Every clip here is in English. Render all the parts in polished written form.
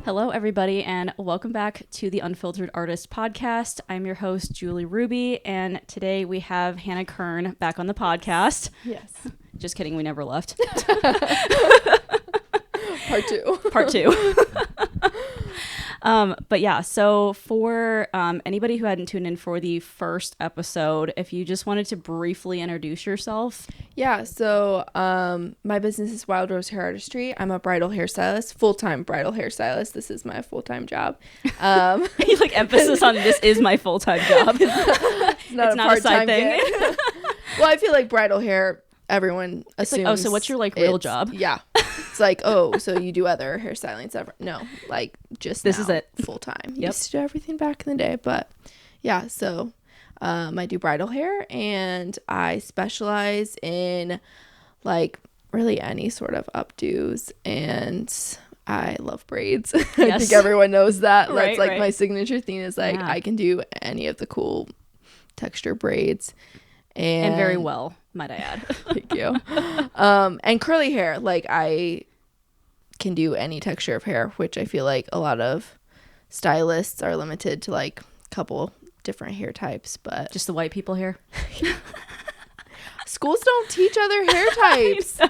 Hello, everybody, and welcome back to the Unfiltered Artist Podcast. I'm your host, Julie Ruby, and today we have Hannah Kern back on the podcast. Yes. Just kidding, we never left. Part two. Part two. But yeah, so for anybody who hadn't tuned in for the first episode, if you just wanted to briefly introduce yourself. Yeah, so my business is Wild Rose Hair Artistry. I'm a bridal hairstylist, full-time bridal hairstylist. This is my full-time job. You like emphasis on this is my full-time job. It's not a side thing. Well, I feel like bridal hair, everyone assumes. Like, oh, so what's your like real job? Yeah. It's like, oh, so you do other hairstyling stuff. No, like just this is it. Full-time. Used to do everything back in the day, but yeah, so I do bridal hair and I specialize in like really any sort of updos, and I love braids. Yes. I think everyone knows that. Right, That's like right. my signature thing is like I can do any of the cool texture braids. And very well, might I add. Thank you. And curly hair, like I can do any texture of hair, which I feel like a lot of stylists are limited to like a couple different hair types, but Just the white people here. schools don't teach other hair types.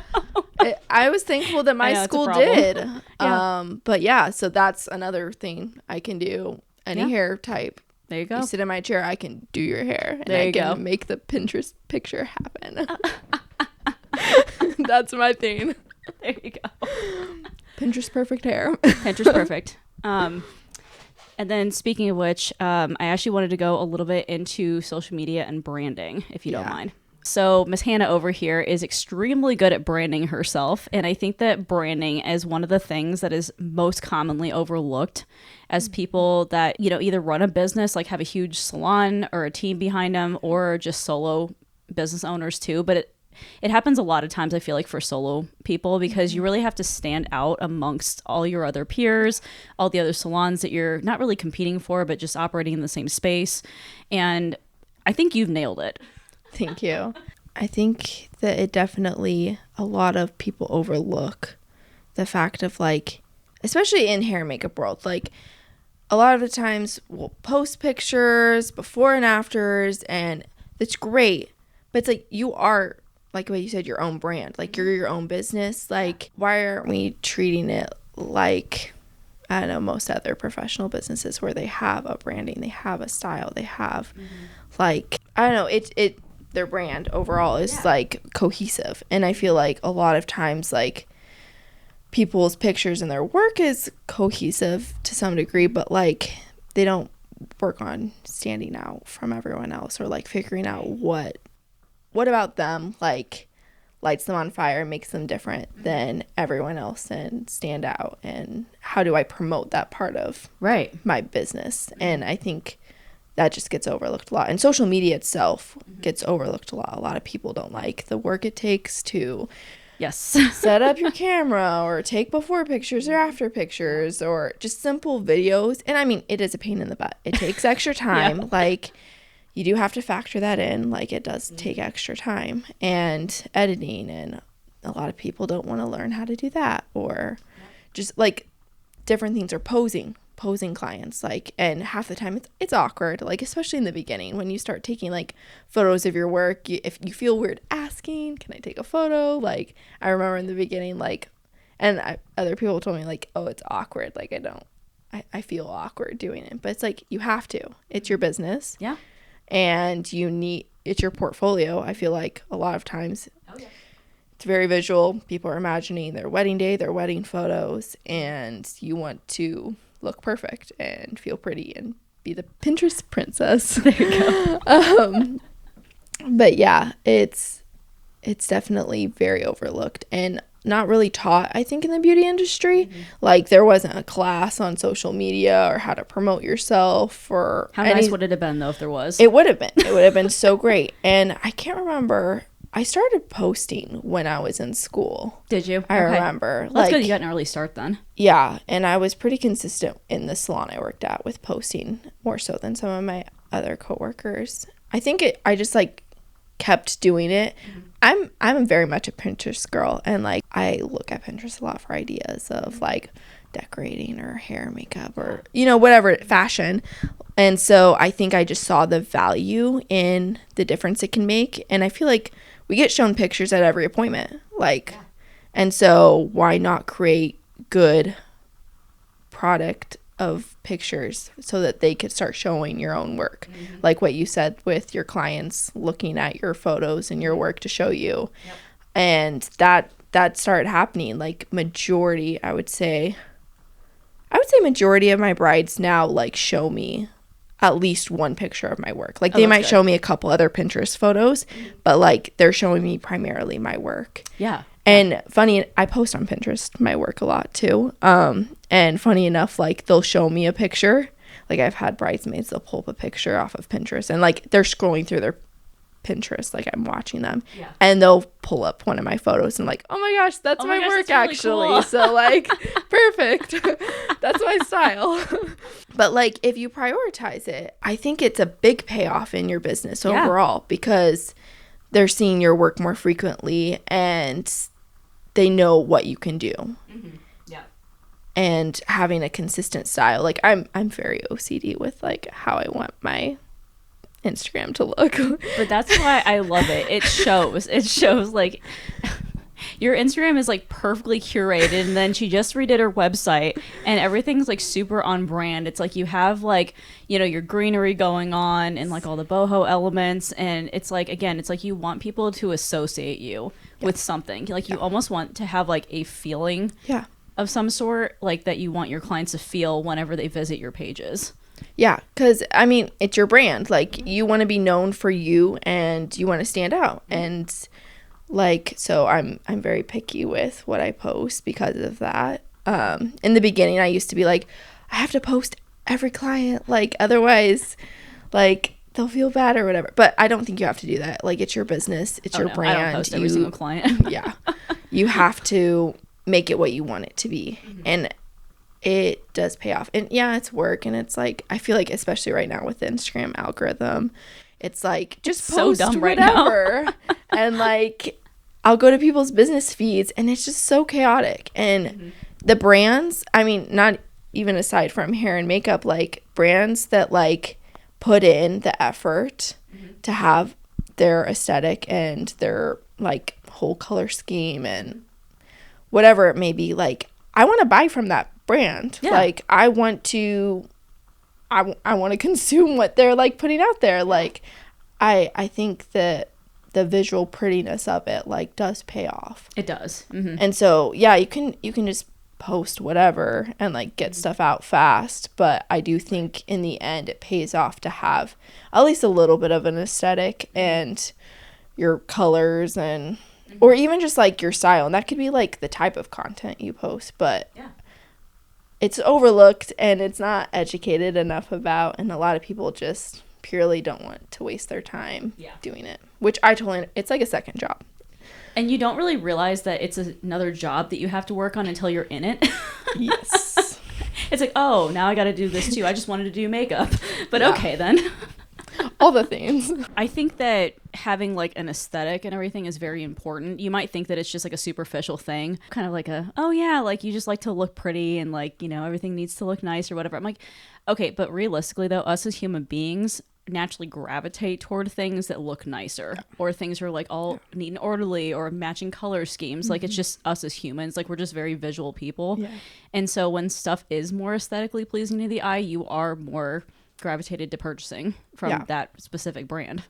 I was thankful that my school did. Yeah. But yeah, so that's another thing. I can do any hair type. There you go. You sit in my chair, I can do your hair, and There you I can go. make the Pinterest picture happen. That's my thing. There you go. Pinterest perfect hair. Pinterest perfect. And then speaking of which, I actually wanted to go a little bit into social media and branding, if you don't mind. So Miss Hannah over here is extremely good at branding herself. And I think that branding is one of the things that is most commonly overlooked as people that, you know, either run a business, like have a huge salon or a team behind them, or just solo business owners too. But it happens a lot of times, I feel like, for solo people, because you really have to stand out amongst all your other peers, all the other salons that you're not really competing for, but just operating in the same space. And I think you've nailed it. Thank you. I think that it definitely, a lot of people overlook the fact of like, especially in hair and makeup world, like a lot of the times we'll post pictures before and afters, and it's great, but it's like you are, like what you said, your own brand, like you're your own business. Like, why aren't we treating it like, I don't know, most other professional businesses where they have a branding, they have a style, they have like, I don't know, their brand overall is like cohesive. And I feel like a lot of times like people's pictures and their work is cohesive to some degree, but like they don't work on standing out from everyone else, or like figuring out what about them like lights them on fire, makes them different than everyone else, and stand out, and how do I promote that part of my business. And I think that just gets overlooked a lot, and social media itself gets overlooked a lot. A lot of people don't like the work it takes to set up your camera, or take before pictures or after pictures, or just simple videos. And I mean, it is a pain in the butt. It takes extra time. Like, you do have to factor that in. Like, it does take extra time and editing, and a lot of people don't want to learn how to do that, or just like different things, or posing clients, like, and half the time it's awkward, like especially in the beginning when you start taking like photos of your work. If you feel weird asking, can I take a photo? Like, I remember in the beginning, like, and other people told me like, oh, it's awkward, like I feel awkward doing it, but it's like you have to. It's your business, and it's your portfolio. I feel like a lot of times it's very visual. People are imagining their wedding day, their wedding photos, and you want to look perfect and feel pretty and be the Pinterest princess. There you go. But yeah, it's definitely very overlooked and not really taught, I think, in the beauty industry. Like, there wasn't a class on social media or how to promote yourself, or how nice would it have been though if there was? It would have been so great. And I can't remember, I started posting when I was in school. Did you? I remember. Well, that's good. You got an early start then. Yeah, and I was pretty consistent in the salon I worked at with posting, more so than some of my other coworkers. I think I just like kept doing it. I'm very much a Pinterest girl, and like I look at Pinterest a lot for ideas of like decorating or hair, makeup, or whatever, fashion. And so I think I just saw the value in the difference it can make, and I feel like we get shown pictures at every appointment, like, and so why not create good product of pictures so that they could start showing your own work, like what you said with your clients looking at your photos and your work to show you. And that started happening. Like majority, I would say majority of my brides now like show me at least one picture of my work. Like they might show me a couple other Pinterest photos, but like they're showing me primarily my work. And funny, I post on Pinterest my work a lot too. And funny enough, like they'll show me a picture. Like I've had bridesmaids, they'll pull up a picture off of Pinterest, and like they're scrolling through their Pinterest, like I'm watching them, and they'll pull up one of my photos and like, oh my gosh, that's my work, that's really actually cool. So like perfect. That's my style. But like if you prioritize it, I think it's a big payoff in your business overall, because they're seeing your work more frequently and they know what you can do. And having a consistent style, like I'm very OCD with like how I want my Instagram to look. But that's why I love it. It shows like your Instagram is like perfectly curated, and then she just redid her website and everything's like super on brand. It's like you have like, your greenery going on and like all the boho elements, and it's like, again, it's like you want people to associate you with something. Like you almost want to have like a feeling of some sort, like that you want your clients to feel whenever they visit your pages. Yeah, because I mean, it's your brand. Like you want to be known for you, and you want to stand out. And like, so I'm very picky with what I post because of that. In the beginning, I used to be like, I have to post every client, like otherwise, like they'll feel bad or whatever. But I don't think you have to do that. Like it's your business, it's your brand. I don't post every single client. You have to make it what you want it to be, and it does pay off. And it's work, and it's like I feel like especially right now with the Instagram algorithm, it's like just post so dumb whatever. Right now. And like I'll go to people's business feeds and it's just so chaotic. And the brands, I mean, not even aside from hair and makeup, like brands that like put in the effort to have their aesthetic and their like whole color scheme and whatever it may be, like I want to buy from that brand. Like I want to consume what they're like putting out there. Like I think that the visual prettiness of it like does pay off. It does. And so you can just post whatever and like get stuff out fast, but I do think in the end it pays off to have at least a little bit of an aesthetic and your colors and or even just like your style, and that could be like the type of content you post, but it's overlooked and it's not educated enough about, and a lot of people just purely don't want to waste their time doing it, which it's like a second job. And you don't really realize that it's another job that you have to work on until you're in it. Yes. It's like, oh, now I got to do this too. I just wanted to do makeup. But okay, then. All the things. I think that having like an aesthetic and everything is very important. You might think that it's just like a superficial thing, kind of like like you just like to look pretty and like, everything needs to look nice or whatever. I'm like, okay, but realistically though, us as human beings naturally gravitate toward things that look nicer or things are like all neat and orderly or matching color schemes. Like it's just us as humans, like we're just very visual people. And so when stuff is more aesthetically pleasing to the eye, you are more gravitated to purchasing from that specific brand.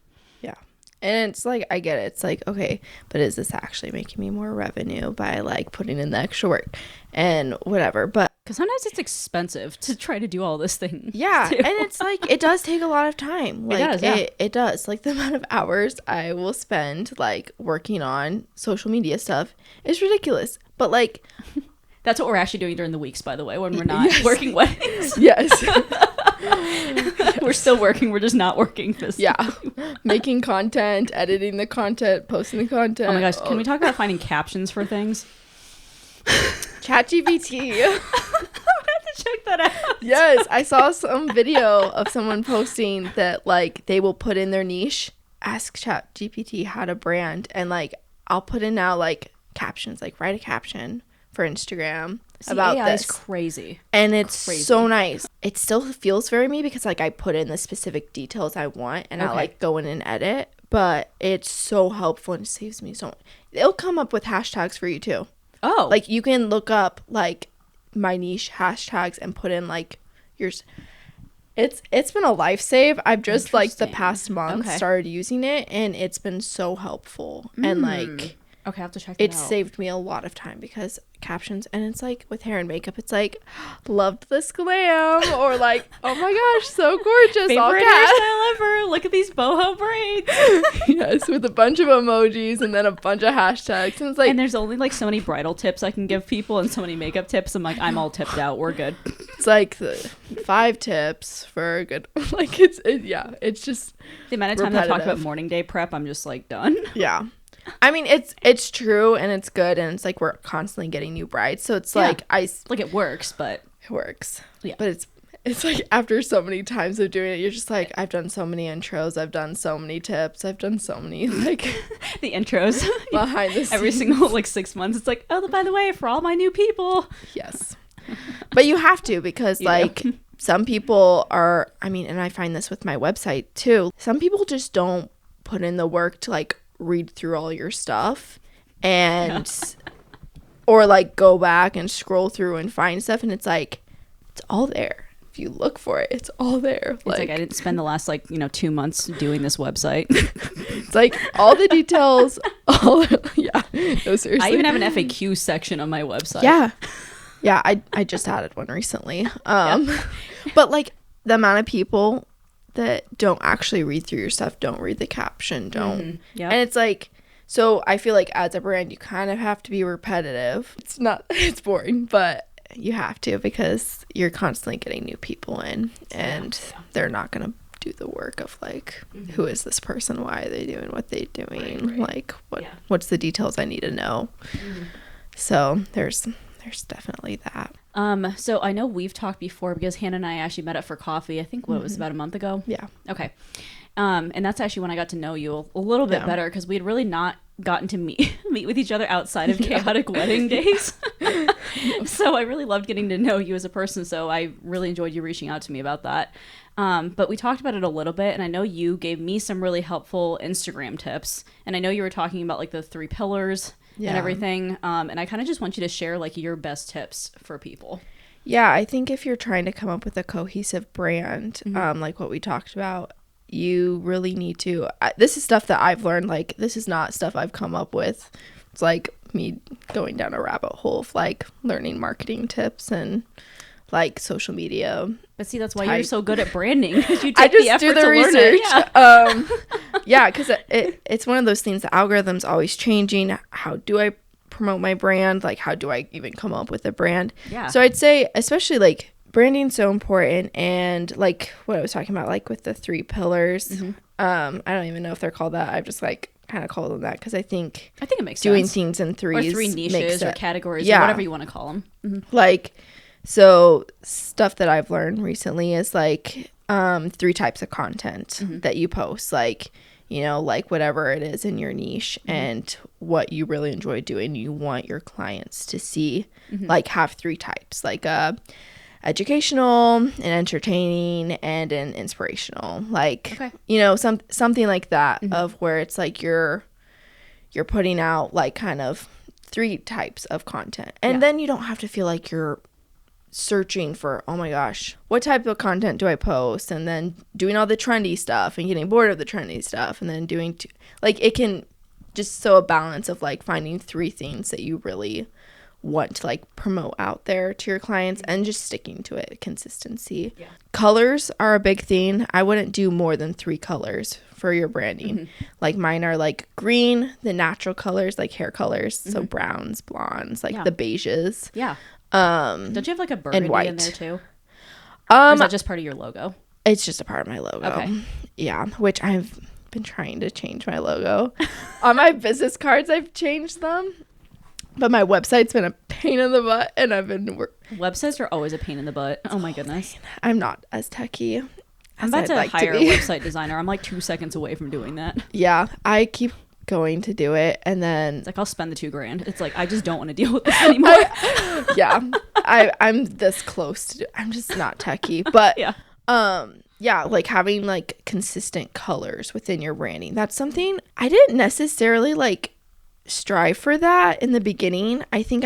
And it's like, I get it. It's like, okay, but is this actually making me more revenue by like putting in the extra work and whatever? But because sometimes it's expensive to try to do all this thing. And it's like, it does take a lot of time. Like it does. Like the amount of hours I will spend like working on social media stuff is ridiculous. But like that's what we're actually doing during the weeks, by the way, when we're not working weddings. We're still working, we're just not working physically. Making content, editing the content, posting the content. Oh my gosh, can we talk about finding captions for things? ChatGPT. I have to check that out. Yes, I saw some video of someone posting that like they will put in their niche ask ChatGPT how to brand, and like I'll put in now like captions, like write a caption for Instagram about AI this. is crazy. And it's so nice. It still feels very me because like I put in the specific details I want, and I like go in and edit, but it's so helpful and it saves me so much. It'll come up with hashtags for you too. Oh. Like you can look up like my niche hashtags and put in like yours. It's been a life save. I've just like the past month started using it, and it's been so helpful. And like okay, I have to check that out. It saved me a lot of time because captions, and it's like with hair and makeup, it's like loved this glam, or like oh my gosh, so gorgeous, favorite all hairstyle ever. Look at these boho braids. Yes, with a bunch of emojis and then a bunch of hashtags, and it's like, and there's only like so many bridal tips I can give people and so many makeup tips. I'm like, I'm all tipped out. We're good. It's like the 5 tips for a good like it's just the amount of time I talk about morning day prep. I'm just like done. Yeah. I mean, it's true, and it's good, and it's like we're constantly getting new brides, so it's like it works, but it works. Yeah. But it's like after so many times of doing it, you're just like, I've done so many intros, I've done so many tips, I've done so many like the intros behind the scenes. Every single like 6 months. It's like, oh, by the way, for all my new people. Yes. But you have to, because like some people are, I mean, and I find this with my website too. Some people just don't put in the work to like read through all your stuff and or like go back and scroll through and find stuff, and it's like it's all there. If you look for it, it's all there. It's like I didn't spend the last 2 months doing this website. It's like all the details, no, seriously. I even have an FAQ section on my website. Yeah, I just added one recently. But like the amount of people that don't actually read through your stuff, don't read the caption, don't. And it's like, so I feel like as a brand, you kind of have to be repetitive. It's boring, but you have to, because you're constantly getting new people in, and they're not going to do the work of like, who is this person? Why are they doing what they're doing? Like, what's the details I need to know? So there's definitely that. So I know we've talked before, because Hannah and I actually met up for coffee. I think it was about a month ago. Yeah. Okay. And that's actually when I got to know you a little bit better, because we had really not gotten to meet with each other outside of chaotic wedding days. So I really loved getting to know you as a person. So I really enjoyed you reaching out to me about that. But we talked about it a little bit, and I know you gave me some really helpful Instagram tips. And I know you were talking about like the 3 pillars and everything. And I kind of just want you to share like your best tips for people. Yeah, I think if you're trying to come up with a cohesive brand, like what we talked about, you really need to, this is stuff that I've learned, like this is not stuff I've come up with. It's like me going down a rabbit hole of like learning marketing tips and like social media. But see, that's why you're so good at branding, because you take I just the effort do the to research. Learn it. Yeah, because it's one of those things, the algorithm's always changing. How do I promote my brand? Like, how do I even come up with a brand? Yeah. So I'd say, especially like branding's so important, and like what I was talking about, like with the 3 pillars. I don't even know if they're called that. I've just like kind of called them that because I think it makes doing sense. things in threes, or 3 niches or categories, or whatever you want to call them. Like, so stuff that I've learned recently is like 3 types of content that you post, like, you know, like whatever it is in your niche and what you really enjoy doing, you want your clients to see, like have 3 types, like educational, and entertaining, and an inspirational, like you know, something like that, of where it's like you're putting out like kind of 3 types of content, and then you don't have to feel like you're searching for, oh my gosh, what type of content do I post, and then doing all the trendy stuff and getting bored of the trendy stuff, and then doing like, it can just so a balance of like finding 3 things that you really want to like promote out there to your clients, and just sticking to it. Consistency. Colors are a big thing. I wouldn't do more than 3 colors for your branding. Like mine are like green, the natural colors, like hair colors, so browns, blondes, like the beiges. Don't you have like a burgundy and white in there too? Or is that just part of your logo? It's just a part of my logo. Okay. Yeah, which I've been trying to change my logo. On my business cards, I've changed them. But my website's been a pain in the butt, and I've been... Websites are always a pain in the butt. Oh my goodness. I'm not as techie. I'm about to hire a website designer. I'm like 2 seconds away from doing that. Yeah, I keep going to do it, and then it's like I'll spend the $2,000. It's like I just don't want to deal with this anymore. I'm this close to I'm just not techie, but yeah, like having like consistent colors within your branding. That's something I didn't necessarily like strive for that in the beginning. I think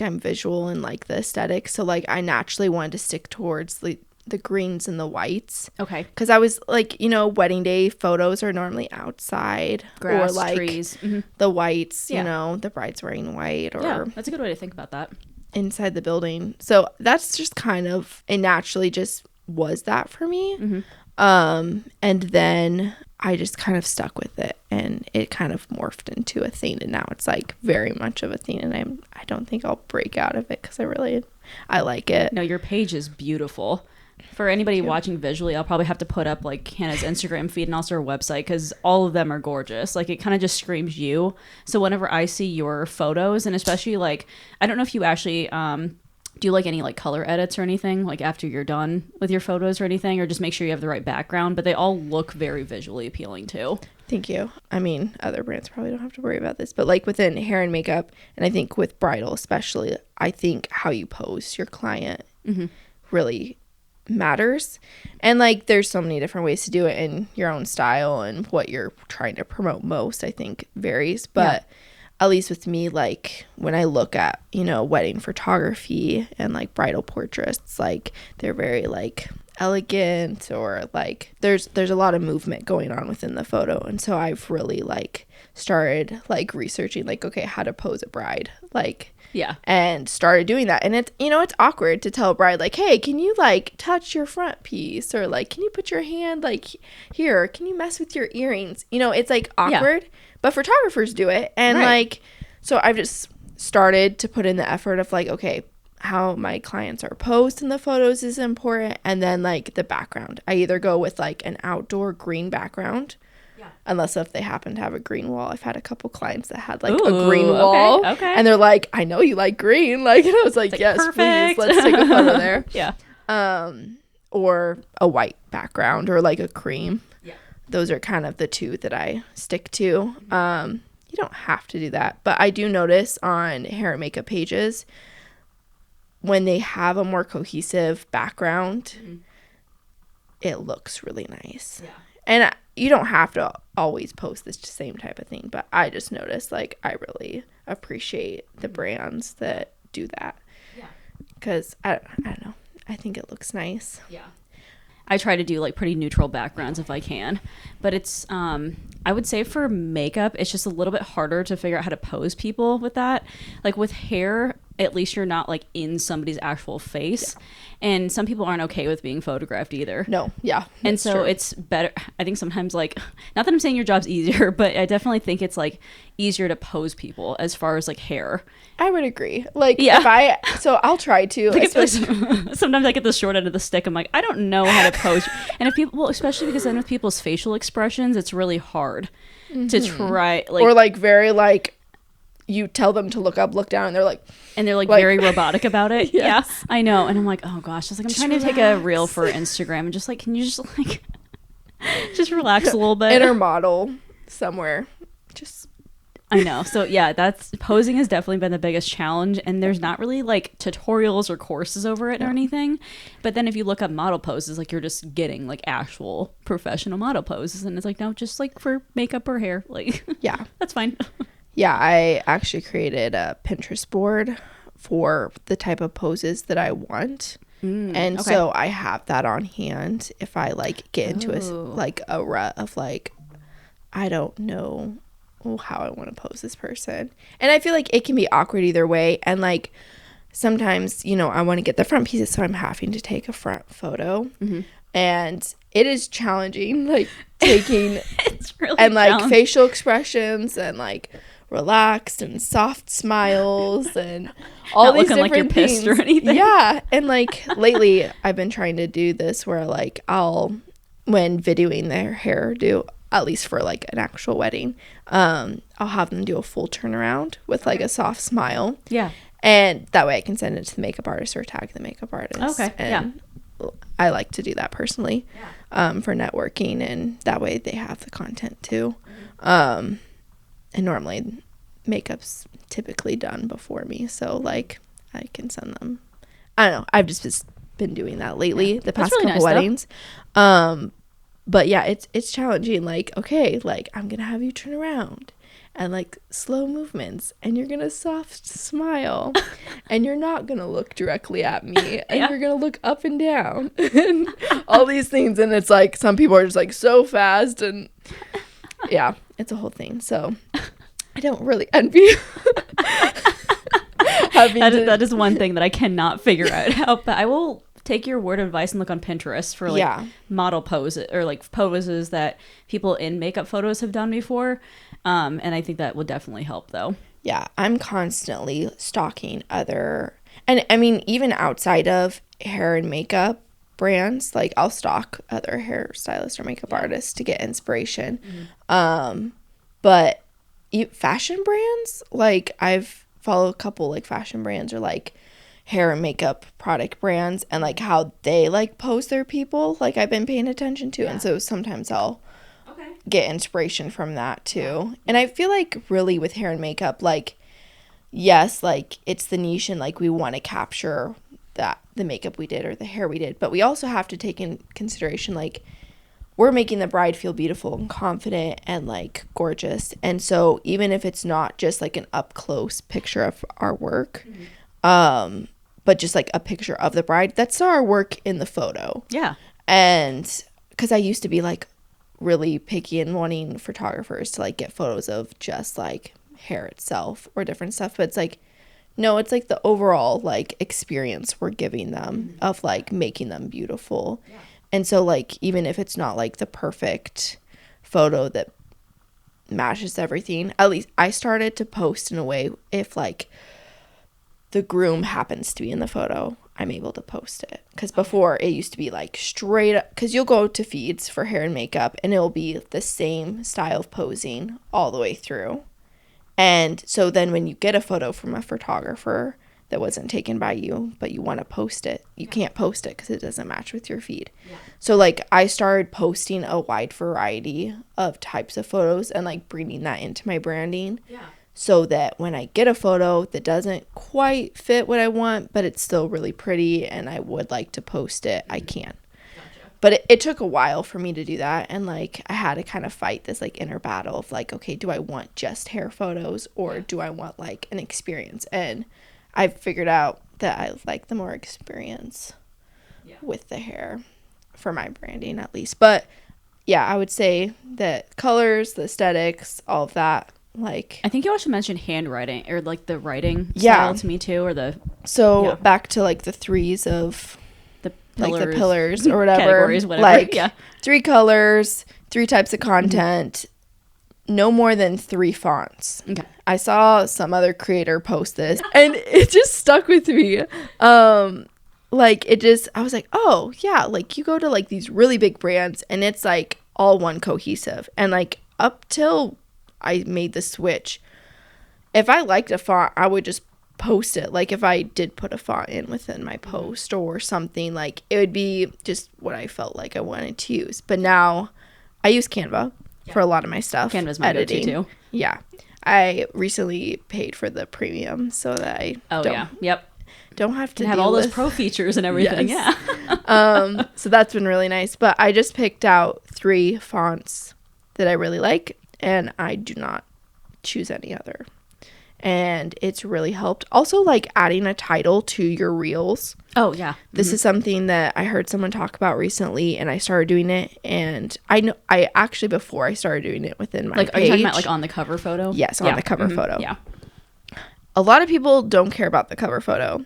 I'm visual and like the aesthetic, so like I naturally wanted to stick towards the greens and the whites. Okay. Because I was like, wedding day photos are normally outside. Grass, or like trees. Mm-hmm. The whites, the bride's wearing white, or that's a good way to think about that. Inside the building. So that's just kind of, it naturally just was that for me. Mm-hmm. And then I just kind of stuck with it, and it kind of morphed into a thing, and now it's like very much of a thing, and I don't think I'll break out of it because I like it. No, your page is beautiful. For anybody watching visually, I'll probably have to put up like Hannah's Instagram feed and also her website, because all of them are gorgeous. Like it kind of just screams you. So whenever I see your photos, and especially like, I don't know if you actually do like any like color edits or anything like after you're done with your photos or anything, or just make sure you have the right background, but they all look very visually appealing too. Thank you. I mean, other brands probably don't have to worry about this, but like within hair and makeup, and I think with bridal especially, I think how you pose your client really matters. And like there's so many different ways to do it in your own style, and what you're trying to promote most I think varies, but at least with me, like when I look at wedding photography and like bridal portraits, like they're very like elegant, or like there's a lot of movement going on within the photo. And so I've really like started like researching like, okay, how to pose a bride, like and started doing that. And it's it's awkward to tell a bride like, hey, can you like touch your front piece, or like can you put your hand like here, can you mess with your earrings, it's like awkward, but photographers do it. And like, so I've just started to put in the effort of like, okay, how my clients are posed in the photos is important. And then like the background, I either go with like an outdoor green background, unless if they happen to have a green wall. I've had a couple clients that had like a green wall, and they're like, I know you like green, like, and I was like yes, perfect. Please, let's take a photo there. Or a white background, or like a cream. Those are kind of the two that I stick to. You don't have to do that, but I do notice on hair and makeup pages when they have a more cohesive background, it looks really nice. And you don't have to always post this same type of thing, but I just noticed like I really appreciate the brands that do that, because I don't know, I think it looks nice. I try to do like pretty neutral backgrounds if I can, but it's I would say for makeup it's just a little bit harder to figure out how to pose people with that. Like with hair, at least you're not like in somebody's actual face, and some people aren't okay with being photographed either. And so true. It's better, I think sometimes, like, not that I'm saying your job's easier, but I definitely think it's like easier to pose people as far as like hair. I would agree. Like so I'll try to like sometimes I get the short end of the stick. I'm like, I don't know how to pose. And if people, especially because then with people's facial expressions, it's really hard to try, like, or like very like you tell them to look up, look down, and they're like very robotic about it. Yes. Yeah, I know. And I'm like, oh gosh, I was like, I'm trying to take a reel for Instagram, and just like, can you just like just relax a little bit? Inner model somewhere. Just I know. So yeah, that's posing has definitely been the biggest challenge, and there's not really like tutorials or courses over it or anything. But then if you look up model poses, like you're just getting like actual professional model poses, and it's like, no, just like for makeup or hair, like that's fine. Yeah, I actually created a Pinterest board for the type of poses that I want. And so I have that on hand if I like get into a rut of like, I don't know how I want to pose this person. And I feel like it can be awkward either way. And like sometimes, I want to get the front pieces, so I'm having to take a front photo. And it is challenging, like taking it's really and like facial expressions and like relaxed and soft smiles and all not these looking different like you're things. pissed or anything. Yeah, and like lately I've been trying to do this where like I'll, when videoing their hairdo, at least for like an actual wedding, I'll have them do a full turnaround with like a soft smile. Yeah. And that way I can send it to the makeup artist or tag the makeup artist. Okay. And I like to do that personally, for networking, and that way they have the content too. And normally makeup's typically done before me, so like I can send them. I don't know. I've just been doing that lately, the past really couple weddings. But yeah, it's challenging. Like, okay, like I'm gonna have you turn around and like slow movements, and you're gonna soft smile, and you're not gonna look directly at me, and you're gonna look up and down, and all these things. And it's like some people are just like so fast, and yeah, it's a whole thing. So I don't really envy that is one thing that I cannot figure out how, but I will take your word of advice and look on Pinterest for like model poses or like poses that people in makeup photos have done before. And I think that would definitely help though. Yeah, I'm constantly stalking other, and I mean, even outside of hair and makeup brands, like I'll stalk other hairstylists or makeup artists to get inspiration. But fashion brands, like I've followed a couple like fashion brands or like hair and makeup product brands, and like how they like pose their people, like I've been paying attention to. And so sometimes I'll get inspiration from that too. And I feel like really with hair and makeup, like yes, like it's the niche, and like we want to capture that the makeup we did or the hair we did, but we also have to take in consideration like we're making the bride feel beautiful and confident and like gorgeous. And so even if it's not just like an up close picture of our work, but just like a picture of the bride, that's our work in the photo. Yeah. And because I used to be like really picky and wanting photographers to like get photos of just like hair itself or different stuff, but it's like no, it's like the overall like experience we're giving them of like making them beautiful. And so like even if it's not like the perfect photo that matches everything, at least I started to post in a way if like the groom happens to be in the photo, I'm able to post it. Because before it used to be like straight up, because you'll go to feeds for hair and makeup and it'll be the same style of posing all the way through. And so then when you get a photo from a photographer that wasn't taken by you, but you want to post it, you can't post it because it doesn't match with your feed. So like I started posting a wide variety of types of photos and like bringing that into my branding. So that when I get a photo that doesn't quite fit what I want, but it's still really pretty and I would like to post it, I can. But it took a while for me to do that. And like I had to kind of fight this like inner battle of like, okay, do I want just hair photos or do I want like an experience? And I figured out that I like the more experience with the hair for my branding at least. But yeah, I would say that colors, the aesthetics, all of that. Like I think you also mentioned handwriting or like the writing style to me too, or the back to like the threes of the pillars, like the pillars or whatever, categories, whatever. Like 3 colors, 3 types of content, no more than 3 fonts. Okay. I saw some other creator post this and it just stuck with me. Like it just, I was like, oh yeah, like you go to like these really big brands and it's like all one cohesive. And like up till I made the switch, if I liked a font, I would just post it. Like if I did put a font in within my post or something, like it would be just what I felt like I wanted to use. But now I use Canva for a lot of my stuff. Canva's my editing too. Yeah, I recently paid for the premium so that I don't have to have all those pro features and everything. So that's been really nice. But I just picked out 3 fonts that I really like, and I do not choose any other. And it's really helped. Also, like adding a title to your reels. Oh, yeah. This is something that I heard someone talk about recently, and I started doing it. And I actually, before I started doing it within my page. Are you talking about like on the cover photo? Yes, on the cover photo. Yeah. A lot of people don't care about the cover photo.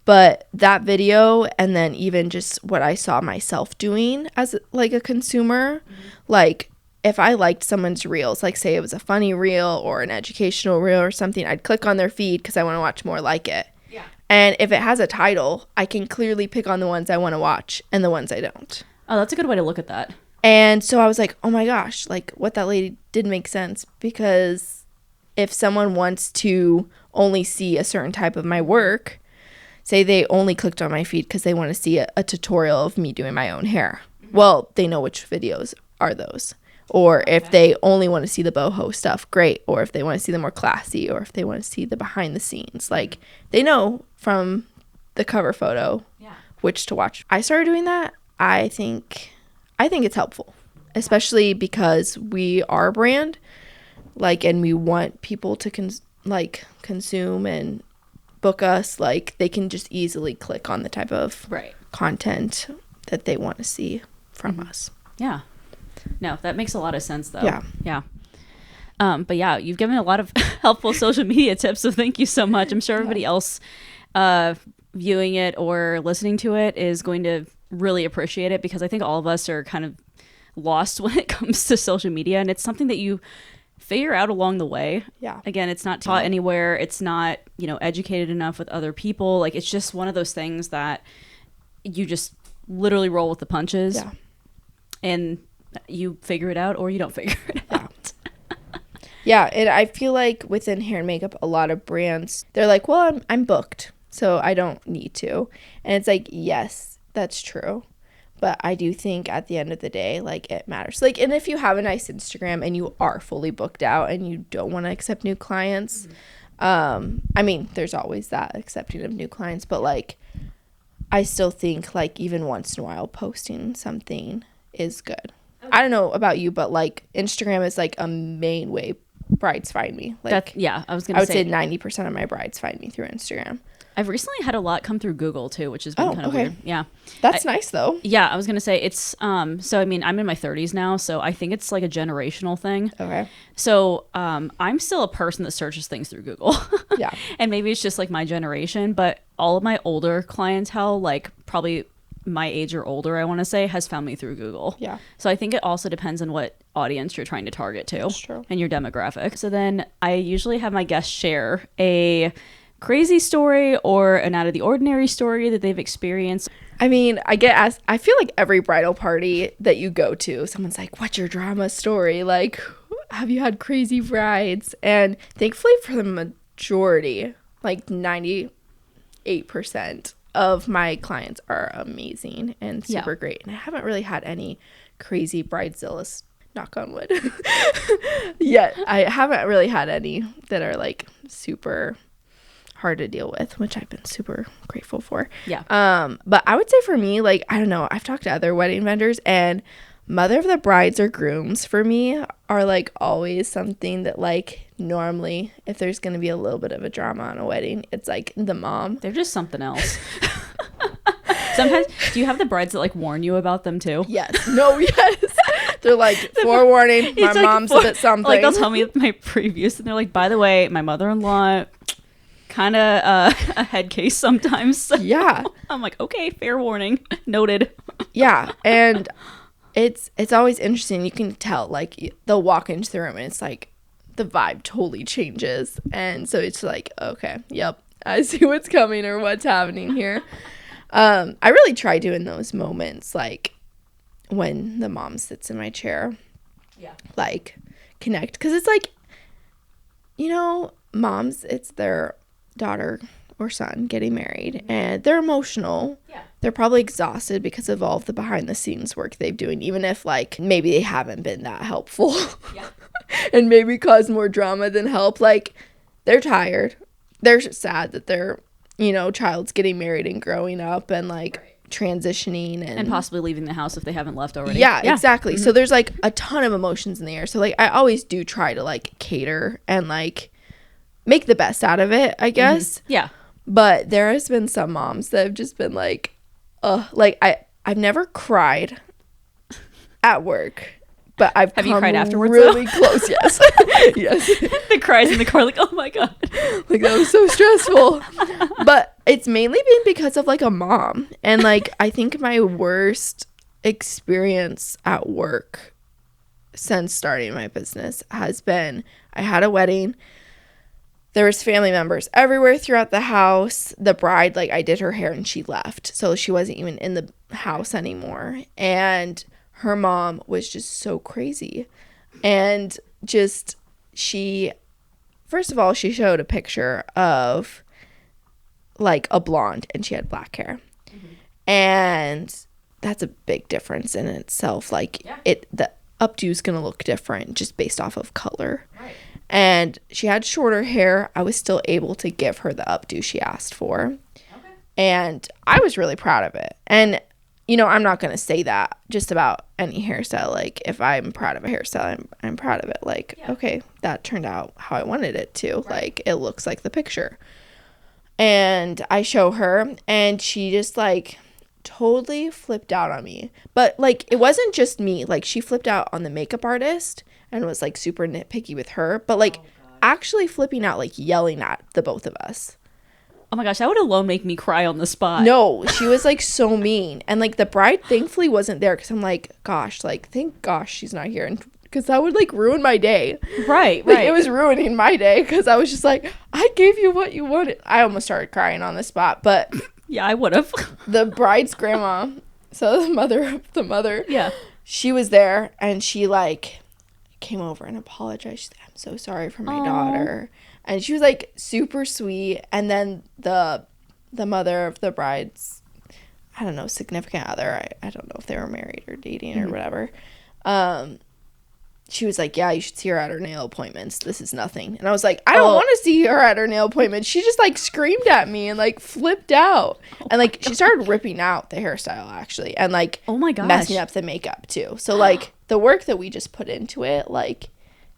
But that video, and then even just what I saw myself doing as like a consumer, like if I liked someone's reels, like say it was a funny reel or an educational reel or something, I'd click on their feed because I want to watch more like it. Yeah. And if it has a title, I can clearly pick on the ones I want to watch and the ones I don't. Oh, that's a good way to look at that. And so I was like, oh my gosh, like what that lady did make sense, because if someone wants to only see a certain type of my work, say they only clicked on my feed because they want to see a tutorial of me doing my own hair. Well, they know which videos are those. Or if they only want to see the boho stuff, great. Or if they want to see the more classy, or if they want to see the behind the scenes. Like, they know from the cover photo which to watch. I started doing that. I think it's helpful, especially because we are a brand, like, and we want people to consume and book us. Like, they can just easily click on the type of content that they want to see from us. Yeah. No, that makes a lot of sense, though. Yeah. But yeah, you've given a lot of helpful social media tips, so thank you so much. I'm sure everybody else viewing it or listening to it is going to really appreciate it, because I think all of us are kind of lost when it comes to social media, and it's something that you figure out along the way. Yeah. Again, it's not taught anywhere. It's not, educated enough with other people. Like, it's just one of those things that you just literally roll with the punches. Yeah. And you figure it out, or you don't figure it out. Yeah, and I feel like within hair and makeup, a lot of brands, they're like, well, I'm booked, so I don't need to. And it's like, yes, that's true. But I do think at the end of the day, like, it matters. Like, and if you have a nice Instagram and you are fully booked out and you don't want to accept new clients, I mean, there's always that accepting of new clients. But, like, I still think, like, even once in a while, posting something is good. I don't know about you, but, like, Instagram is, like, a main way brides find me. Like, I was gonna say 90% of my brides find me through Instagram. I've recently had a lot come through Google too, which has been kind of weird. Yeah, that's nice though. Yeah, I was gonna say it's so I mean, I'm in my 30s now, so I think it's like a generational thing. Okay. So I'm still a person that searches things through Google. Yeah. And maybe it's just like my generation, but all of my older clientele, like probably my age or older, I want to say, has found me through Google. Yeah. So I think it also depends on what audience you're trying to target to. That's true. And your demographic. So then I usually have my guests share a crazy story or an out of the ordinary story that they've experienced. I mean, I get asked, I feel like every bridal party that you go to, someone's like, what's your drama story? Like, have you had crazy brides? And thankfully for the majority, like 98% of my clients are amazing and super great. And I haven't really had any crazy bridezillas, knock on wood, yet. I haven't really had any that are like super hard to deal with, which I've been super grateful for. Yeah. But I would say for me, like, I don't know, I've talked to other wedding vendors, and mother of the brides or grooms for me are like always something that, like, normally if there's going to be a little bit of a drama on a wedding, it's like the mom. They're just something else. Sometimes, do you have the brides that like warn you about them too? Yes. No, yes. They're like, forewarning, my mom's a bit something. Like, they'll tell me my previews, and they're like, by the way, my mother-in-law kind of a head case sometimes. Yeah. I'm like, okay, fair warning. Noted. Yeah. And it's always interesting. You can tell, like, they'll walk into the room and it's like the vibe totally changes. And so it's like, okay, yep, I see what's coming or what's happening here. I really try doing those moments, like when the mom sits in my chair, like, connect. Because it's like, moms, it's their daughter or son getting married, and they're emotional. They're probably exhausted because of all of the behind the scenes work they've doing, even if, like, maybe they haven't been that helpful and maybe caused more drama than help. Like, they're tired, they're sad that their child's getting married and growing up and, like, transitioning and possibly leaving the house if they haven't left already. Yeah, exactly. So there's, like, a ton of emotions in the air. So, like, I always do try to, like, cater and, like, make the best out of it, I guess. Yeah. But there has been some moms that have just been like, like, I've never cried at work, but I've Have you cried afterwards, really close. Yes. Yes. The cries in the car, like, oh my God. Like, that was so stressful. But it's mainly been because of, like, a mom. And, like, I think my worst experience at work since starting my business has been, I had a wedding. There was family members everywhere throughout the house. The bride, like, I did her hair and she left. So she wasn't even in the house anymore. And her mom was just so crazy. And just, first of all, she showed a picture of, like a blonde and she had black hair. And that's a big difference in itself. Like the updo is going to look different just based off of color. Right. And she had shorter hair. I was still able to give her the updo she asked for. Okay. And I was really proud of it. And, you know, I'm not going to say that just about any hairstyle. Like, if I'm proud of a hairstyle, I'm proud of it. Like, okay, that turned out how I wanted it to. Right. Like, it looks like the picture. And I show her, and she just, like, totally flipped out on me. But, like, it wasn't just me. Like, she flipped out on the makeup artist and was, like, super nitpicky with her. But, like, actually flipping out, like, yelling at the both of us. Oh my gosh, that would alone make me cry on the spot. No, she was, like, so mean. And, like, the bride thankfully wasn't there, because I'm like, gosh, like, thank gosh she's not here. And because that would, like, ruin my day. Right, like, it was ruining my day, because I was just like, I gave you what you wanted. I almost started crying on the spot, but yeah, I would have. The bride's grandma, so the mother, yeah, she was there, and she, like, came over and apologized. She's like, I'm so sorry for my daughter. And she was, like, super sweet. And then the mother of the bride's, I don't know, significant other, I don't know if they were married or dating or whatever, she was like, yeah, you should see her at her nail appointments. This is nothing. And I was like, I don't want to see her at her nail appointments. She just, like, screamed at me and, like, flipped out. And, like, she started ripping out the hairstyle, actually. And, like, oh my gosh, messing up the makeup, too. So, like, the work that we just put into it, like,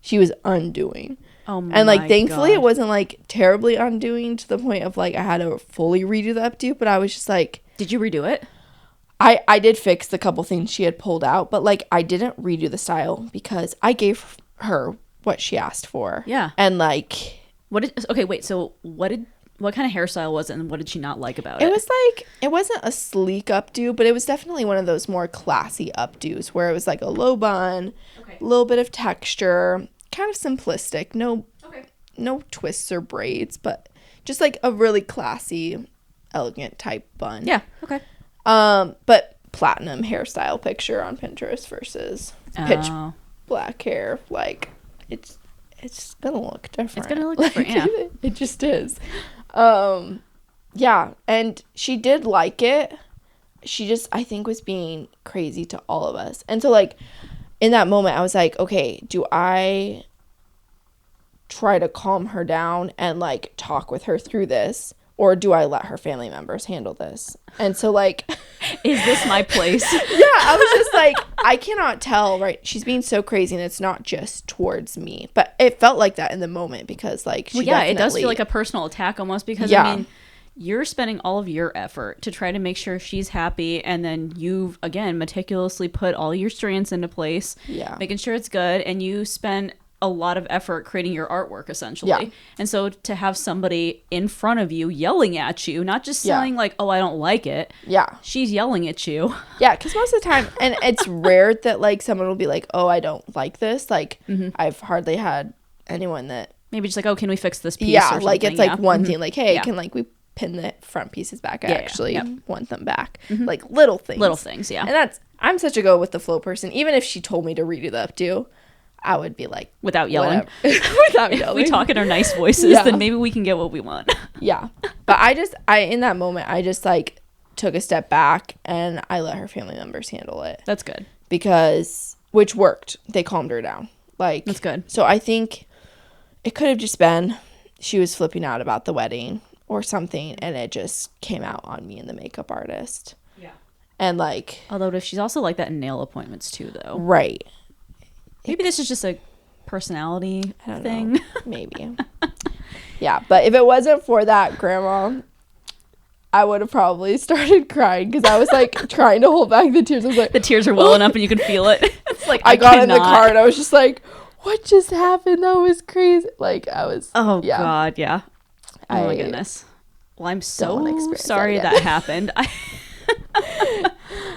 she was undoing. Oh my And, like, thankfully God. it wasn't, like, terribly undoing to the point of, like, I had to fully redo the updo. But I was just like, did you redo it? I did fix the couple things she had pulled out, but, like, I didn't redo the style because I gave her what she asked for. Yeah. And, like, okay, wait, so what kind of hairstyle was it, and what did she not like about it? It was, like, it wasn't a sleek updo, but it was definitely one of those more classy updos where it was, like, a low bun, a little bit of texture, kind of simplistic, no twists or braids, but just, like, a really classy, elegant type bun. Yeah, okay. But platinum hairstyle picture on Pinterest versus pitch black hair, like, it's gonna look different. It's gonna look different, yeah. It just is. Yeah, and she did like it. She just, I think, was being crazy to all of us. And so, like, in that moment, I was like, okay, do I try to calm her down and, like, talk with her through this? Or do I let her family members handle this? And so, like, is this my place? Yeah, I was just like, I cannot tell, right? She's being so crazy, and it's not just towards me. But it felt like that in the moment because, like, she it does feel like a personal attack almost because, I mean, you're spending all of your effort to try to make sure she's happy, and then you've, again, meticulously put all your strands into place, making sure it's good, and you spend a lot of effort creating your artwork, essentially. Yeah. And so to have somebody in front of you yelling at you, not just saying like, oh, I don't like it. Yeah. She's yelling at you. Yeah, because most of the time, and it's rare that, like, someone will be like, oh, I don't like this. Like, I've hardly had anyone that... Maybe just like, oh, can we fix this piece? Yeah, like, it's like one thing, like, hey, can, like, we pin the front pieces back? I actually want them back. Like, little things. Little things, yeah. And I'm such a go with the flow person. Even if she told me to redo the updo, I would be like, without yelling. Without yelling. If we talk in our nice voices, then maybe we can get what we want. Yeah. But I in that moment, I just, like, took a step back and I let her family members handle it. That's good. Because, which worked. They calmed her down. Like, that's good. So I think it could have just been she was flipping out about the wedding or something, and it just came out on me and the makeup artist. Yeah. And, like, although she's also like that in nail appointments too, though. Right. Maybe this is just a personality thing. Know. Maybe. Yeah, but if it wasn't for that, Grandma, I would have probably started crying because I was, like, trying to hold back the tears. I was like, the tears are welling up and you can feel it. It's like, I got in the car and I was just like, what just happened? That was crazy. Like, I was. Oh, yeah. God, yeah. Oh, my goodness. Well, I'm so sorry that happened.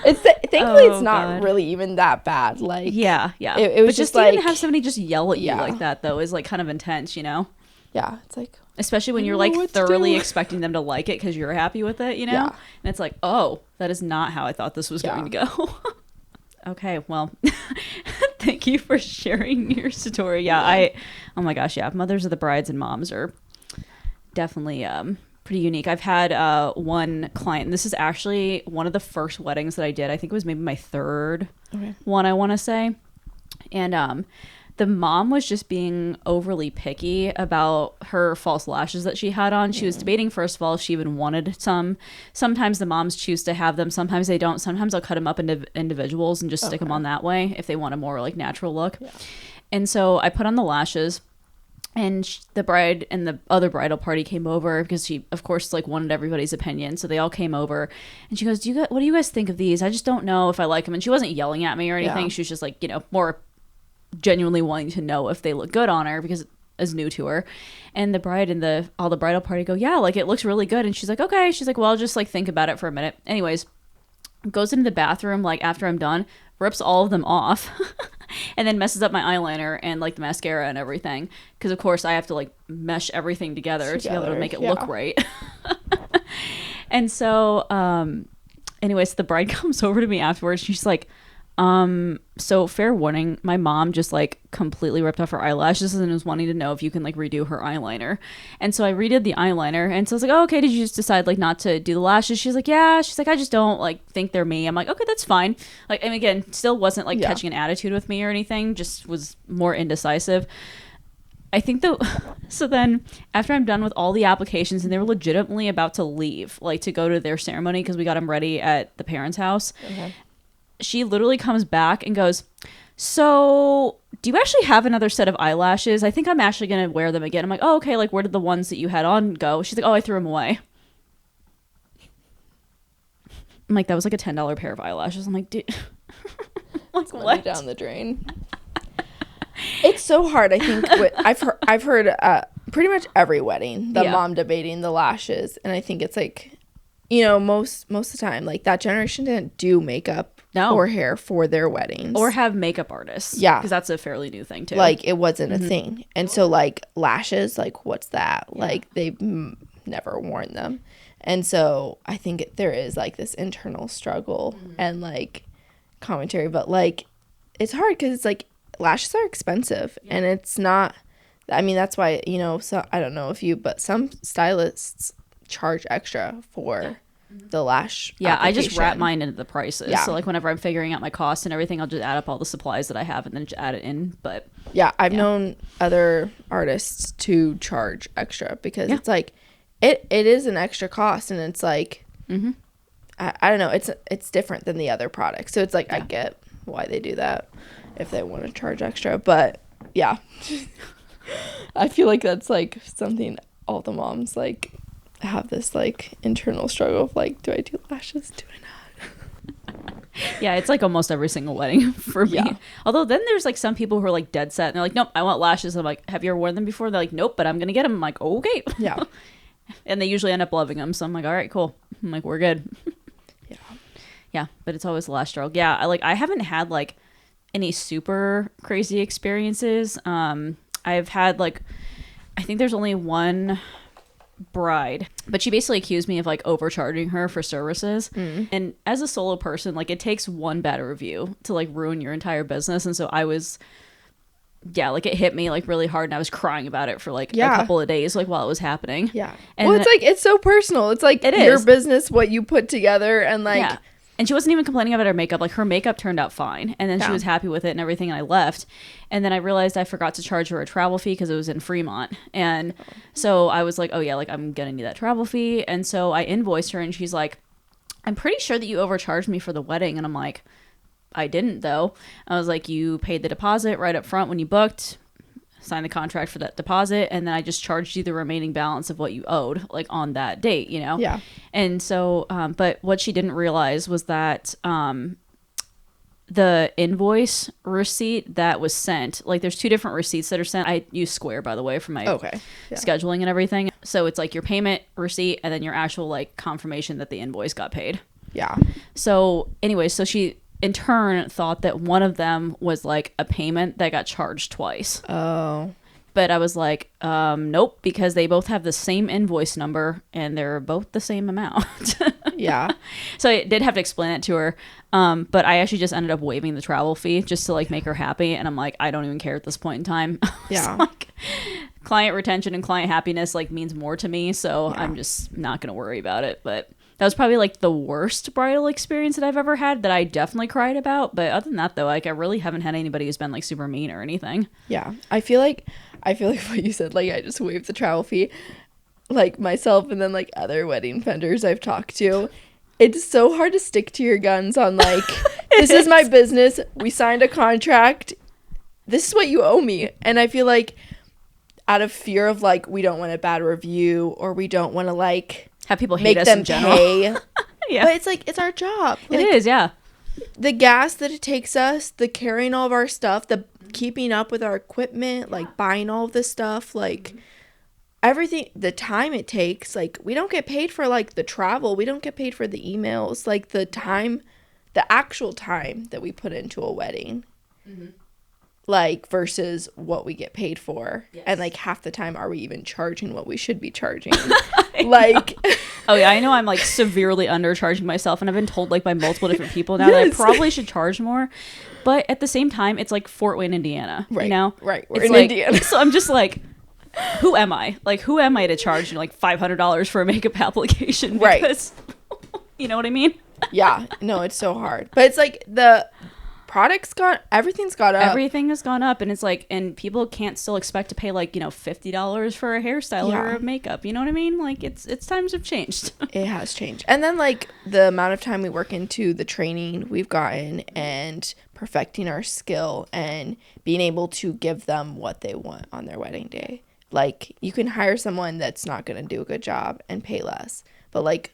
Thankfully it's not really even that bad. Like, yeah. It was but just like, even have somebody just yell at you like that, though, is, like, kind of intense, you know? Yeah, it's like, especially when you're, like, thoroughly expecting them to like it because you're happy with it, you know? Yeah. And it's like, oh, that is not how I thought this was going to go. Okay, well, thank you for sharing your story. Yeah, oh my gosh, yeah, mothers of the brides and moms are definitely pretty unique. I've had one client, and this is actually one of the first weddings that I did. I think it was maybe my third one, I want to say. And the mom was just being overly picky about her false lashes that she had on. She was debating, first of all, if she even wanted some. Sometimes the moms choose to have them. Sometimes they don't. Sometimes I'll cut them up into individuals and just stick them on that way if they want a more like natural look. Yeah. And so I put on the lashes, and the bride and the other bridal party came over because she, of course, like wanted everybody's opinion. So they all came over, and she goes, what do you guys think of these? I just don't know if I like them. And she wasn't yelling at me or anything. Yeah. She was just like, more genuinely wanting to know if they look good on her because it's new to her. And the bride and all the bridal party go, yeah, like it looks really good. And she's like, okay. She's like, well, I'll just like think about it for a minute. Anyways, goes into the bathroom like after I'm done, rips all of them off and then messes up my eyeliner and like the mascara and everything, because of course I have to like mesh everything together to be able to make it look right. And so anyways, the bride comes over to me afterwards. She's like, so fair warning, my mom just like completely ripped off her eyelashes and was wanting to know if you can like redo her eyeliner. And so I redid the eyeliner, and so I was like, oh, okay, did you just decide like not to do the lashes? She's like, yeah. She's like, I just don't like think they're me. I'm like, okay, that's fine. Like, and again, still wasn't like catching an attitude with me or anything, just was more indecisive. I think so then after I'm done with all the applications and they were legitimately about to leave, like to go to their ceremony because we got them ready at the parents' house. She literally comes back and goes, so do you actually have another set of eyelashes? I think I'm actually going to wear them again. I'm like, oh, okay. Like, where did the ones that you had on go? She's like, oh, I threw them away. I'm like, that was like a $10 pair of eyelashes. I'm like, dude. Like, what? Down the drain. It's so hard. I think I've heard pretty much every wedding, the mom debating the lashes. And I think it's like, most of the time, like that generation didn't do makeup or hair for their weddings. Or have makeup artists. Yeah. Because that's a fairly new thing, too. Like, it wasn't a thing. And so, like, lashes, like, what's that? Yeah. Like, they've never worn them. And so, I think there is, like, this internal struggle and, like, commentary. But, like, it's hard because it's, like, lashes are expensive. Yeah. And it's not... I mean, that's why, so I don't know if but some stylists charge extra for... the lash I just wrap mine into the prices. So like whenever I'm figuring out my costs and everything, I'll just add up all the supplies that I have and then just add it in. But I've known other artists to charge extra because it's like it is an extra cost, and it's like I don't know, it's different than the other products. So it's like I get why they do that if they want to charge extra, but I feel like that's like something all the moms like have this like internal struggle of like, do I do lashes, do I not? It's like almost every single wedding for me. Although then there's like some people who are like dead set and they're like, nope, I want lashes. I'm like, have you ever worn them before? They're like, nope, but I'm gonna get them. I'm like, okay. And they usually end up loving them, so I'm like, all right, cool. I'm like, we're good. But it's always the last struggle. I haven't had like any super crazy experiences. I've had like, I think there's only one bride, but she basically accused me of like overcharging her for services. And as a solo person, like it takes one bad review to like ruin your entire business. And so I was like it hit me like really hard, and I was crying about it for like a couple of days like while it was happening. And well, it's like it's so personal. It's like your business, what you put together, and like and she wasn't even complaining about her makeup. Like her makeup turned out fine, and then she was happy with it and everything, and I left. And then I realized I forgot to charge her a travel fee because it was in Fremont. And so I was like, oh yeah, like I'm gonna need that travel fee. And so I invoiced her, and she's like, I'm pretty sure that you overcharged me for the wedding. And I'm like, I didn't though. I was like, you paid the deposit right up front when you booked, signed the contract for that deposit, and then I just charged you the remaining balance of what you owed like on that date, And so but what she didn't realize was that the invoice receipt that was sent, like there's two different receipts that are sent. I use Square, by the way, for my scheduling and everything. So it's like your payment receipt and then your actual like confirmation that the invoice got paid. So anyway, so she in turn thought that one of them was like a payment that got charged twice. But I was like, nope, because they both have the same invoice number and they're both the same amount. So I did have to explain it to her. But I actually just ended up waiving the travel fee just to like make her happy. And I'm like, I don't even care at this point in time. Like, client retention and client happiness like means more to me, so I'm just not gonna worry about it. But that was probably like the worst bridal experience that I've ever had that I definitely cried about. But other than that though, like I really haven't had anybody who's been like super mean or anything. Yeah, I feel like what you said, like I just waived the travel fee, like myself and then like other wedding vendors I've talked to. It's so hard to stick to your guns on like this is my business, we signed a contract, this is what you owe me. And I feel like out of fear of like we don't want a bad review or we don't want to like have people hate make us them in general. pay. Yeah, but it's like it's our job. It like, is, yeah. The gas that it takes us, the carrying all of our stuff, the keeping up with our equipment, like buying all of this stuff, like everything, the time it takes, like we don't get paid for like the travel, we don't get paid for the emails, like the time, the actual time that we put into a wedding. Like versus what we get paid for. Yes. And like half the time are we even charging what we should be charging? Like oh yeah, I know I'm like severely undercharging myself, and I've been told like by multiple different people now that I probably should charge more. But at the same time, it's like Fort Wayne, Indiana. Right. You know? Right. We're it's in like, Indiana. So I'm just like, who am I? Like who am I to charge like $500 for a makeup application? Because, right. You know what I mean? Yeah. No, it's so hard. But it's like everything's gone up. Everything has gone up, and it's like, and people can't still expect to pay like, you know, $50 for a hairstyle or makeup. You know what I mean? Like it's times have changed. It has changed. And then like the amount of time we work into the training we've gotten and perfecting our skill and being able to give them what they want on their wedding day. Like you can hire someone that's not going to do a good job and pay less, but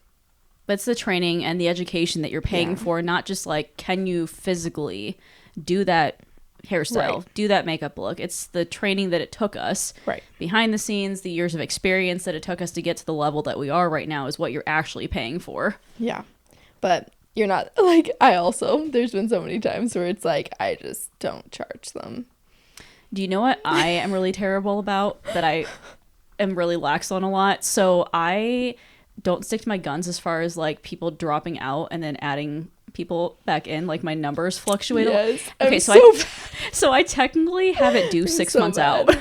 it's the training and the education that you're paying for, not just like, can you physically do that hairstyle, do that makeup look. It's the training that it took us behind the scenes, the years of experience that it took us to get to the level that we are right now is what you're actually paying for. Yeah. But you're not like, there's been so many times where it's like, I just don't charge them. Do you know what I am really terrible about that I am really lax on a lot? So I don't stick to my guns as far as like people dropping out and then adding people back in, like my numbers fluctuate. Yes, okay, so I technically have it due 6 months out.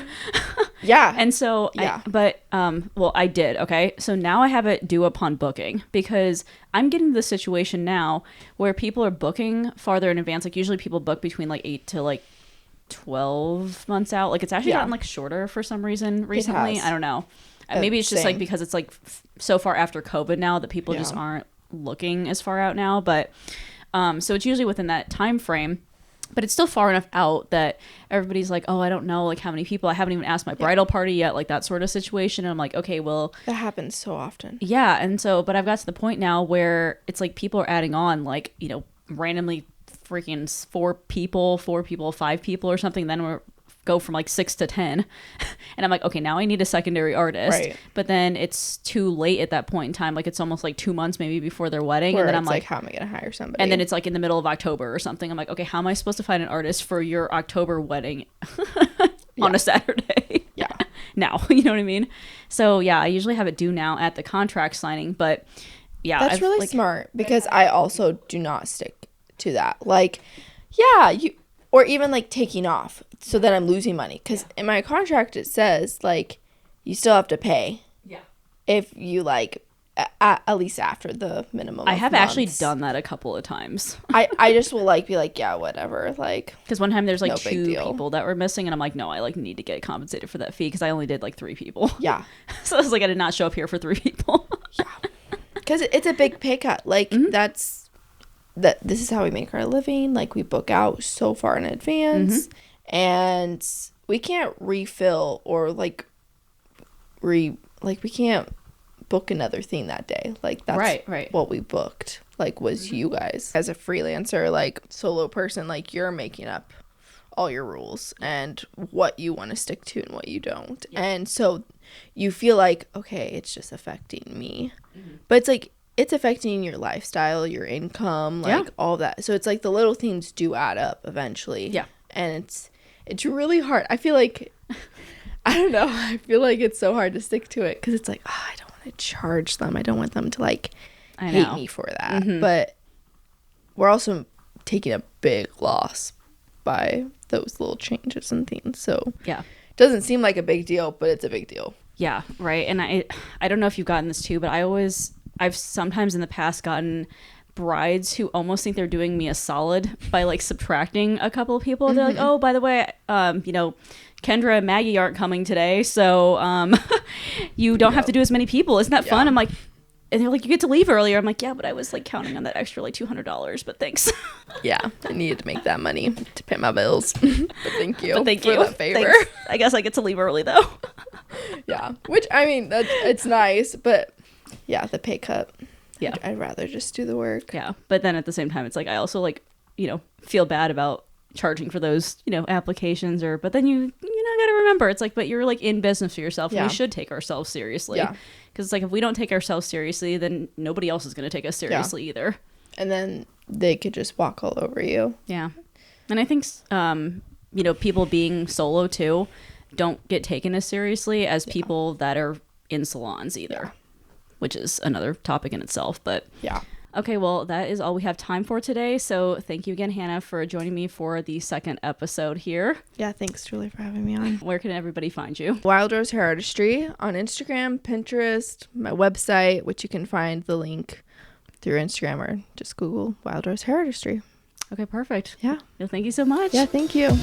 Yeah. And so I did. Okay. So now I have it due upon booking because I'm getting to the situation now where people are booking farther in advance. Like usually people book between like 8 to like 12 months out. Like it's actually gotten like shorter for some reason recently. I don't know. Maybe it's just like because it's like so far after COVID now that people just aren't looking as far out now. But so it's usually within that time frame, but it's still far enough out that everybody's like, oh, I don't know like how many people. I haven't even asked my bridal party yet, like that sort of situation. And I'm like, okay, well, that happens so often. Yeah. And so, but I've got to the point now where it's like people are adding on like, you know, randomly freaking 4 people, 5 people or something. Then we're go from like 6 to 10 and I'm like, okay, now I need a secondary artist, but then it's too late at that point in time. Like it's almost like 2 months maybe before their wedding. Where and then I'm like, how am I gonna hire somebody? And then it's like in the middle of October or something. I'm like, okay, how am I supposed to find an artist for your October wedding on a Saturday? Now, you know what I mean? So yeah, I usually have it due now at the contract signing, but that's really like, smart because I also do not stick to that. Like, or even like taking off so that I'm losing money. Because in my contract, it says like you still have to pay. Yeah. If you like, at least after the minimum. I have actually done that a couple of times. I just will like be like, yeah, whatever. Like, because one time there's like 2 people that were missing and I'm like, no, I like need to get compensated for that fee because I only did like 3 people. Yeah. So I was like, I did not show up here for 3 people. Yeah. Because it's a big pay cut. Like this is how we make our living. Like we book out so far in advance and we can't refill or like we can't book another thing that day. Like that's what we booked, like was you guys as a freelancer, like solo person, like you're making up all your rules and what you want to stick to and what you don't. And so you feel like, okay, it's just affecting me, but it's like it's affecting your lifestyle, your income, like all that. So it's like the little things do add up eventually. Yeah. And it's really hard. I feel like, I don't know. I feel like it's so hard to stick to it because it's like, I don't want to charge them. I don't want them to like hate me for that. But we're also taking a big loss by those little changes and things. So it Doesn't seem like a big deal, but it's a big deal. Yeah, right. And I don't know if you've gotten this too, but I've sometimes in the past gotten brides who almost think they're doing me a solid by like subtracting a couple of people. They're like, oh, by the way, Kendra and Maggie aren't coming today, so you don't have to do as many people. Isn't that fun? I'm like, and they're like, you get to leave earlier. I'm like, yeah, but I was like counting on that extra like $200, but thanks. Yeah, I needed to make that money to pay my bills. But thank you. But thank for you. that favor. Thanks. I guess I get to leave early though. Yeah, which I mean, it's nice, but yeah, the pay cut. Yeah, I'd rather just do the work. Yeah, but then at the same time, it's like I also like feel bad about charging for those applications, but then you gotta remember, it's like, but you're like in business for yourself, and we should take ourselves seriously. Yeah, because it's like if we don't take ourselves seriously, then nobody else is gonna take us seriously either. And then they could just walk all over you. Yeah, and I think people being solo too don't get taken as seriously as people that are in salons either, which is another topic in itself. But yeah. Okay, well, that is all we have time for today. So thank you again, Hannah, for joining me for the second episode here. Yeah, thanks, Julie, for having me on. Where can everybody find you? Wild Rose Hair Artistry on Instagram, Pinterest, my website, which you can find the link through Instagram, or just Google Wild Rose Hair Artistry. Okay, perfect. Yeah. Well, thank you so much. Yeah, thank you.